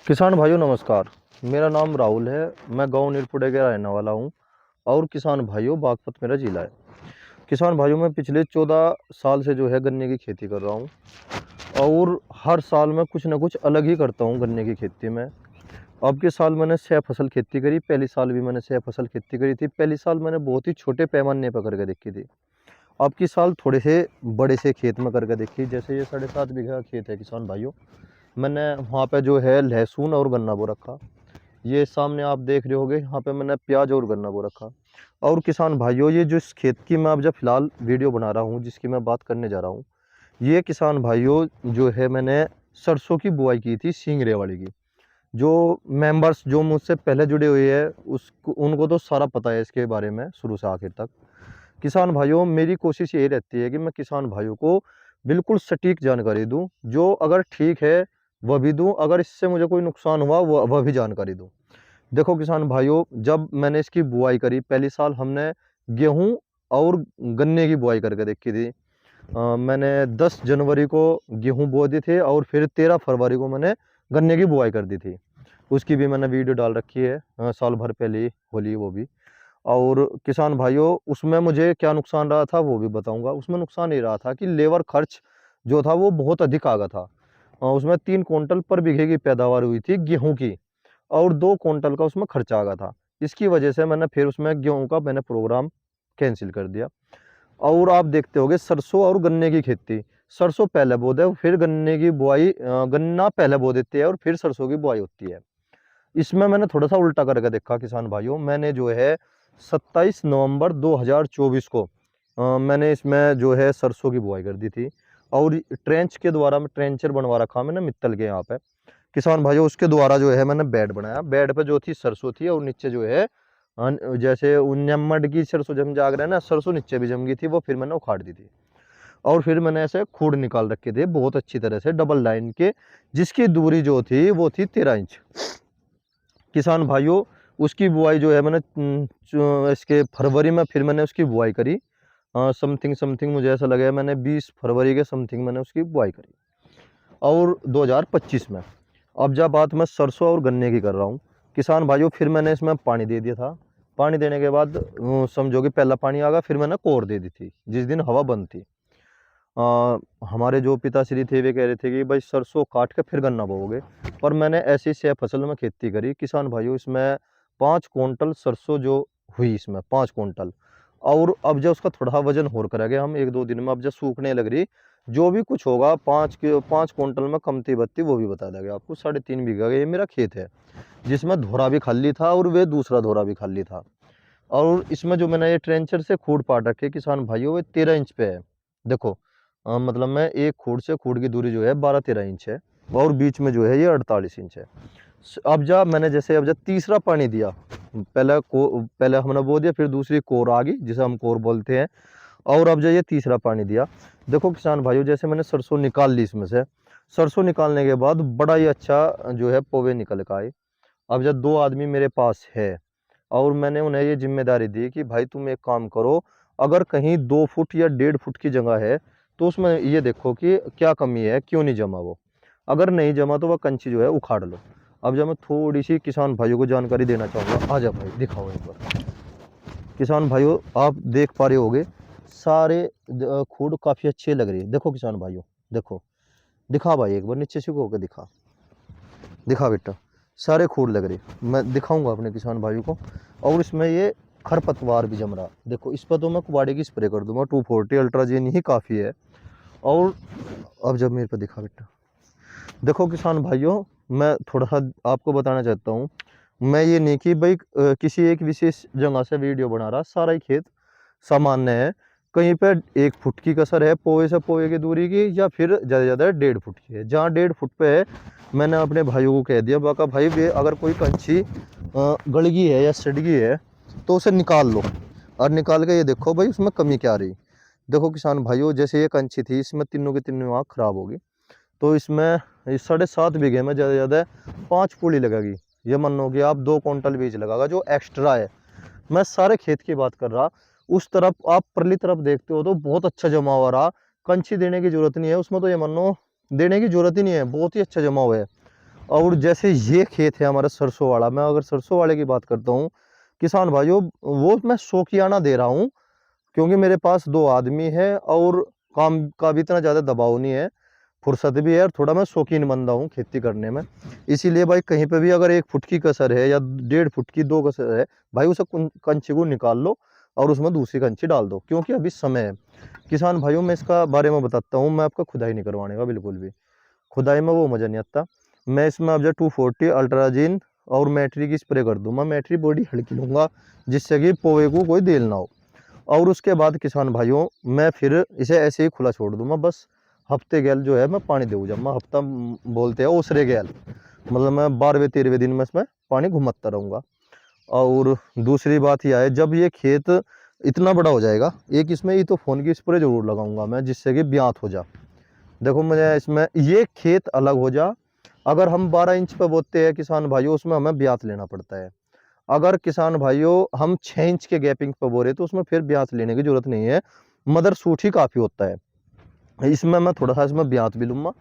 किसान भाइयों नमस्कार। मेरा नाम राहुल है। मैं गांव नीलपुड़े का रहने वाला हूं। और किसान भाइयों बागपत मेरा जिला है। किसान भाइयों मैं पिछले 14 साल से जो है गन्ने की खेती कर रहा हूं। और हर साल मैं कुछ ना कुछ अलग ही करता हूं गन्ने की खेती में। अब के साल मैंने 6 फसल खेती करी। पहली साल भी मैंने 6 फसल खेती करी थी। पहली साल मैंने बहुत ही छोटे पैमाने पर करके देखी थी। अब की साल थोड़े से बड़े से खेत में करके देखी। जैसे ये 7.5 बीघा खेत है किसान भाइयों। मैंने वहाँ पे जो है लहसुन और गन्ना बो रखा। ये सामने आप देख रहे होगे, यहाँ पे मैंने प्याज और गन्ना बो रखा। और किसान भाइयों ये जो इस खेत की मैं अब जब फिलहाल वीडियो बना रहा हूँ, जिसकी मैं बात करने जा रहा हूँ, ये किसान भाइयों जो है मैंने सरसों की बुआई की थी सिंगरे वाली की। जो मेंबर्स जो मुझसे पहले जुड़े हुए हैं उसको उनको तो सारा पता है इसके बारे में शुरू से आखिर तक। किसान भाइयों मेरी कोशिश यही रहती है कि मैं किसान भाइयों को बिल्कुल सटीक जानकारी दूं। जो अगर ठीक है वह भी दूं, अगर इससे मुझे कोई नुकसान हुआ वह भी जानकारी दूं। देखो किसान भाइयों, जब मैंने इसकी बुआई करी पहली साल हमने गेहूं और गन्ने की बुआई करके देखी थी। मैंने 10 जनवरी को गेहूं बो दिए थे और फिर 13 फरवरी को मैंने गन्ने की बुआई कर दी थी। उसकी भी मैंने वीडियो डाल रखी है, साल भर पहले ही होली वो भी। और किसान भाइयों उसमें मुझे क्या नुकसान रहा था वो भी बताऊंगा। उसमें नुकसान ये रहा था कि लेबर खर्च जो था वो बहुत अधिक आ गया था। उसमें 3 क्विंटल पर बीघे की पैदावार हुई थी गेहूं की, और 2 क्विंटल का उसमें खर्चा आ गया था। इसकी वजह से मैंने फिर उसमें गेहूं का मैंने प्रोग्राम कैंसिल कर दिया। और आप देखते होगे सरसों और गन्ने की खेती, सरसों पहले बो दे फिर गन्ने की बुआई, गन्ना पहले बो देते हैं और फिर सरसों की बुआई होती है। इसमें मैंने थोड़ा सा उल्टा करके देखा किसान भाइयों। मैंने जो है 27 नवंबर 2024 को मैंने इसमें जो है सरसों की बुआई कर दी थी। और ट्रेंच के द्वारा मैं ट्रेंचर बनवा रखा मैंने मित्तल के यहाँ पे किसान भाइयों। उसके द्वारा जो है मैंने बेड बनाया। बेड पे जो थी सरसों थी और नीचे जो है जैसे उन्नमड की सरसों जम जाग रहा है ना, सरसों नीचे भी जम गई थी, वो फिर मैंने उखाड़ दी थी। और फिर मैंने ऐसे खूड़ निकाल रखे थे बहुत अच्छी तरह से डबल लाइन के, जिसकी दूरी जो थी वो थी 13 इंच। किसान भाइयों उसकी बुआई जो है मैंने इसके फरवरी में फिर मैंने उसकी बुआई करी। समथिंग समथिंग मुझे ऐसा लगा मैंने 20 फरवरी के समथिंग मैंने उसकी बुआई करी और 2025 में। अब जब बात मैं सरसों और गन्ने की कर रहा हूँ किसान भाइयों, फिर मैंने इसमें पानी दे दिया था। पानी देने के बाद समझो कि पहला पानी आ गया, फिर मैंने कोर दे दी थी जिस दिन हवा बंद थी। हमारे जो पिताश्री थे वे कह रहे थे कि भाई सरसों काट के फिर गन्ना बोओगे। पर मैंने ऐसी 6 फसल में खेती करी किसान भाइयों। इसमें 5 क्विंटल सरसों जो हुई, इसमें 5 क्विंटल। और अब जब उसका थोड़ा वजन और करेंगे हम 1-2 दिन में, अब जब सूखने लग रही, जो भी कुछ होगा 5 क्विंटल में कमती बत्ती वो भी बता देंगे आपको। 3.5 बीघा का ये मेरा खेत है, जिसमें धोरा भी खाली था और वे दूसरा धोरा भी खाली था। और इसमें जो मैंने ये ट्रेंचर से खूड़ पाट रखे किसान भाइयों, वे 13 इंच पे है। देखो मतलब मैं एक खूड़ से खूड़ की दूरी जो है 12-13 इंच है, और बीच में जो है ये 48 इंच है। अब जब मैंने जैसे अब जब तीसरा पानी दिया, पहले हमने बो दिया, फिर दूसरी कोर आ गई जिसे हम कोर बोलते हैं। और अब जब ये तीसरा पानी दिया, देखो किसान भाइयों जैसे मैंने सरसों निकाल ली इसमें से। सरसों निकालने के बाद बड़ा ही अच्छा जो है पोवे निकल के आए। अब जब 2 आदमी मेरे पास है और मैंने उन्हें ये जिम्मेदारी दी कि भाई तुम एक काम करो, अगर कहीं 2 फुट या 1.5 फुट की जगह है तो उसमें ये देखो कि क्या कमी है, क्यों नहीं जमा वो। अगर नहीं जमा तो वह कंची जो है उखाड़ लो। अब जब मैं थोड़ी सी किसान भाइयों को जानकारी देना चाहूँगा, आ जा भाई दिखाओ एक बार। किसान भाइयों आप देख पा रहे होगे सारे खूड काफ़ी अच्छे लग रही है। देखो किसान भाइयों, देखो, दिखा भाई एक बार नीचे से होकर दिखा, दिखा बेटा, सारे खूड लग रहे। मैं दिखाऊंगा अपने किसान भाइयों को। और इसमें ये खरपतवार भी जम रहा, देखो इस पर तो मैं कुबाड़े की स्प्रे कर दूंगा, 240 अल्ट्राजीन ही काफ़ी है। और अब जब मेरे पे दिखा बेटा, देखो किसान भाइयों मैं थोड़ा सा आपको बताना चाहता हूँ। मैं ये नहीं कि भाई किसी एक विशेष जगह से वीडियो बना रहा, सारा ही खेत सामान्य है। कहीं पे 1 फुट की कसर है पोवे से पोवे की दूरी की, या फिर ज़्यादा ज़्यादा 1.5 फुट की है। जहाँ 1.5 फुट पे है मैंने अपने भाइयों को कह दिया बाका भाई वे अगर कोई कंची गड़गी है या सड़गी है तो उसे निकाल लो, और निकाल के ये देखो भाई उसमें कमी क्या आ रही। देखो किसान भाइयों जैसे ये कंची थी इसमें तीनों की तीनों आँख खराब होगी। तो इसमें 7.5 बीघे में ज़्यादा ज़्यादा 5 पूली लगेगी। ये मान लो कि आप 2 क्विंटल बीज लगागा जो एक्स्ट्रा है। मैं सारे खेत की बात कर रहा। उस तरफ आप परली तरफ देखते हो तो बहुत अच्छा जमा हुआ रहा। कंची देने की जरूरत नहीं है उसमें, तो ये मान लो देने की जरूरत ही नहीं है, बहुत ही अच्छा जमा हुआ है। और जैसे ये खेत है हमारा सरसों वाला, मैं अगर सरसों वाले की बात करता हूँ किसान भाइयों, वो मैं शौकियाना दे रहा हूँ क्योंकि मेरे पास 2 आदमी है और काम का भी इतना ज़्यादा दबाव नहीं है, फुर्सत भी है और थोड़ा मैं शौकीन बंदा हूँ खेती करने में। इसीलिए भाई कहीं पे भी अगर 1 फुट की कसर है या 1.5 फुट की 2 कसर है, भाई उसे कंचे को निकाल लो और उसमें दूसरी कंची डाल दो, क्योंकि अभी समय है। किसान भाइयों मैं इसका बारे में बताता हूँ, मैं आपका खुदाई नहीं करवाने का बिल्कुल भी, खुदाई में वो मज़ा नहीं आता। मैं इसमें अब जो 240 अल्ट्राजीन और मैट्री की स्प्रे कर दूंगा, मैट्री बॉडी हल्की लूँगा जिससे कि पौधे को कोई देल ना हो। और उसके बाद किसान भाइयों मैं फिर इसे ऐसे ही खुला छोड़ दूंगा, बस हफ्ते गैल जो है मैं पानी दे जब मैं हफ्ता बोलते हैं ओसरे गैल, मतलब मैं 12वें 13वें दिन में इसमें पानी घुमाता रहूँगा। और दूसरी बात यह है, जब ये खेत इतना बड़ा हो जाएगा, एक इसमें ई तो फोन की स्प्रे जरूर लगाऊंगा मैं जिससे कि ब्यात हो जा। देखो मुझे इसमें ये खेत अलग हो जा, अगर हम 12 इंच पे बोते हैं किसान भाइयों, उसमें हमें ब्यात लेना पड़ता है। अगर किसान भाइयों हम 6 इंच के गैपिंग पे बो रहे तो उसमें फिर ब्यात लेने की जरूरत नहीं है, मदर सूट ही काफ़ी होता है। इसमें मैं थोड़ा सा इसमें ब्यात भी लूँगा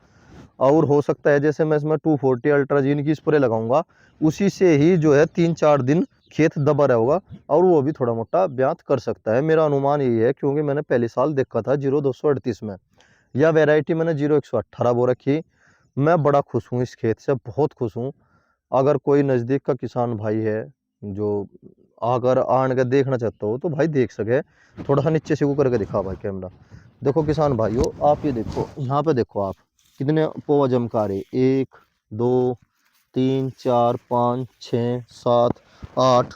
और हो सकता है जैसे मैं इसमें 240 अल्ट्राजीन की स्प्रे लगाऊंगा, उसी से ही जो है 3-4 दिन खेत दबा रहेगा और वो भी थोड़ा मोटा ब्यात कर सकता है। मेरा अनुमान यही है क्योंकि मैंने पहले साल देखा था 0238 में, यह वैरायटी मैंने 0118 बो रखी। मैं बड़ा खुश हूँ इस खेत से, बहुत खुश हूँ। अगर कोई नज़दीक का किसान भाई है जो अगर आन के देखना चाहता हो तो भाई देख सके। थोड़ा सा नीचे से वो करके दिखा भाई कैमरा। देखो किसान भाइयों आप ये देखो, यहाँ पे देखो आप कितने पोवा जमकारे, 1 2 3 4 5 6 7 8,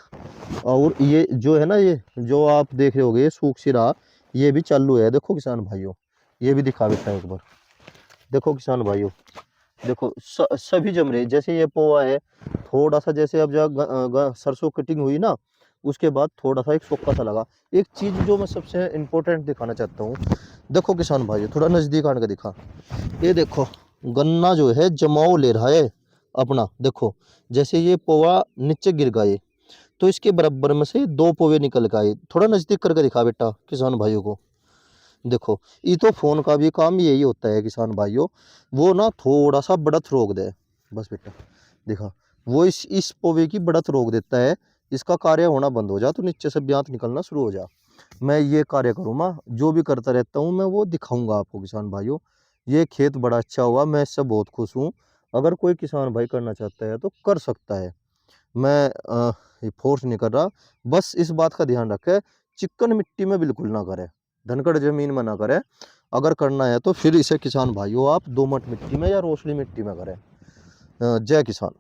और ये जो है ना, ये जो आप देख रहे होगे सूख सिरा, ये भी चालू है। देखो किसान भाइयों ये भी दिखा देता है एक बार, देखो किसान भाइयों, देखो सभी जम रहे। जैसे ये पोहा है, थोड़ा सा जैसे अब जब सरसों कटिंग हुई ना, उसके बाद थोड़ा सा एक सोखा सा लगा। एक चीज़ जो मैं सबसे इम्पोर्टेंट दिखाना चाहता हूँ, देखो किसान भाइयों थोड़ा नज़दीक आने का दिखा, ये देखो गन्ना जो है जमाव ले रहा है अपना। देखो जैसे ये पोहा नीचे गिर गए तो इसके बराबर में से 2 पोवे निकल गए। थोड़ा नज़दीक करके दिखा बेटा किसान भाइयों को। देखो ये तो फोन का भी काम यही होता है किसान भाइयों, वो ना थोड़ा सा बढ़त रोक दे, बस बेटा देखा, वो इस पोवे की बढ़त रोक देता है, इसका कार्य होना बंद हो जा तो नीचे से ब्यात निकलना शुरू हो जा। मैं ये कार्य करूँगा, जो भी करता रहता हूँ मैं वो दिखाऊंगा आपको किसान भाइयों। ये खेत बड़ा अच्छा हुआ, मैं इससे बहुत खुश हूँ। अगर कोई किसान भाई करना चाहता है तो कर सकता है, मैं ये फोर्स नहीं कर रहा। बस इस बात का ध्यान रखे चिकन मिट्टी में बिल्कुल ना करे, धनकड़ जमीन में ना करे। अगर करना है तो फिर इसे किसान भाइयों आप दोमट मिट्टी में या रोसली मिट्टी में करें। जय किसान।